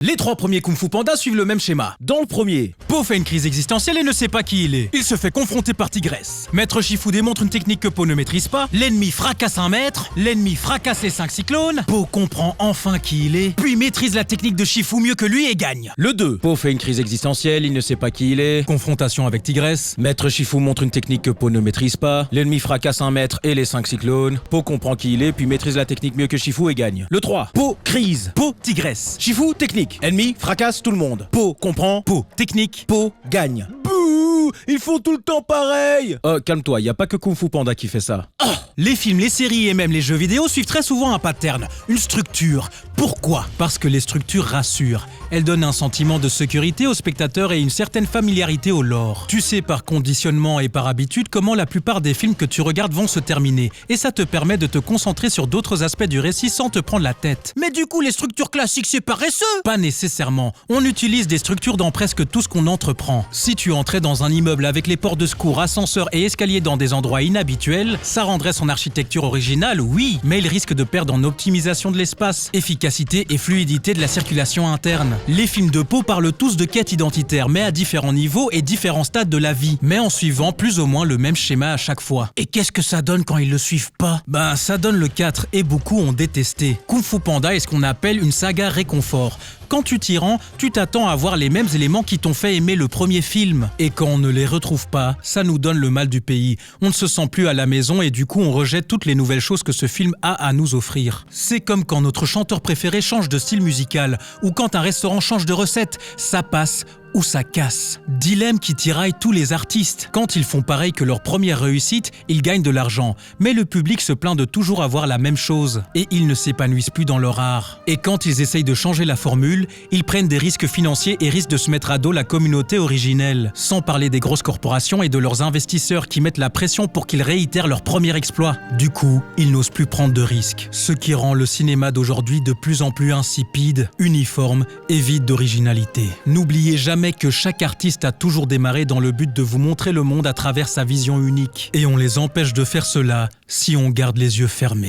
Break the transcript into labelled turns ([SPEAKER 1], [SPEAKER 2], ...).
[SPEAKER 1] Les 3 premiers Kung Fu Panda suivent le même schéma. Dans le premier, Po fait une crise existentielle et ne sait pas qui il est. Il se fait confronter par Tigresse. Maître Shifu démontre une technique que Po ne maîtrise pas. L'ennemi fracasse un maître. L'ennemi fracasse les 5 cyclones. Po comprend enfin qui il est, puis maîtrise la technique de Shifu mieux que lui et gagne. Le 2, Po fait une crise existentielle, il ne sait pas qui il est. Confrontation avec Tigresse. Maître Shifu montre une technique que Po ne maîtrise pas. L'ennemi fracasse un maître et les 5 cyclones. Po comprend qui il est, puis maîtrise la technique mieux que Shifu et gagne. Le 3, Po crise. Po Tigresse. Shifu technique. Ennemi fracasse tout le monde. Po comprend. Po technique. Po gagne. Bouh, ils font tout le temps pareil. Calme-toi, y a pas que Kung Fu Panda qui fait ça. Les films, les séries et même les jeux vidéo suivent très souvent un pattern, une structure. Pourquoi ? Parce que les structures rassurent. Elles donnent un sentiment de sécurité aux spectateurs et une certaine familiarité au lore. Tu sais par conditionnement et par habitude comment la plupart des films que tu regardes vont se terminer. Et ça te permet de te concentrer sur d'autres aspects du récit sans te prendre la tête. Mais du coup, les structures classiques, c'est paresseux ? Pas nécessairement. On utilise des structures dans presque tout ce qu'on entreprend. Si tu entrais dans un immeuble avec les portes de secours, ascenseurs et escaliers dans des endroits inhabituels, ça rendrait son architecture originale, oui, mais il risque de perdre en optimisation de l'espace, efficacité et fluidité de la circulation interne. Les films de Po parlent tous de quête identitaire, mais à différents niveaux et différents stades de la vie, mais en suivant plus ou moins le même schéma à chaque fois. Et qu'est-ce que ça donne quand ils le suivent pas ? Ben, ça donne le 4 et beaucoup ont détesté. Kung Fu Panda est ce qu'on appelle une saga réconfort. Quand tu t'y rends, tu t'attends à voir les mêmes éléments qui t'ont fait aimer le premier film. Et quand on ne les retrouve pas, ça nous donne le mal du pays. On ne se sent plus à la maison et du coup on rejette toutes les nouvelles choses que ce film a à nous offrir. C'est comme quand notre chanteur préféré change de style musical, ou quand un restaurant change de recette, ça passe ou ça casse. Dilemme qui tiraille tous les artistes. Quand ils font pareil que leur première réussite, ils gagnent de l'argent. Mais le public se plaint de toujours avoir la même chose. Et ils ne s'épanouissent plus dans leur art. Et quand ils essayent de changer la formule, ils prennent des risques financiers et risquent de se mettre à dos la communauté originelle. Sans parler des grosses corporations et de leurs investisseurs qui mettent la pression pour qu'ils réitèrent leur premier exploit. Du coup, ils n'osent plus prendre de risques. Ce qui rend le cinéma d'aujourd'hui de plus en plus insipide, uniforme et vide d'originalité. N'oubliez jamais que chaque artiste a toujours démarré dans le but de vous montrer le monde à travers sa vision unique. Et on les empêche de faire cela si on garde les yeux fermés.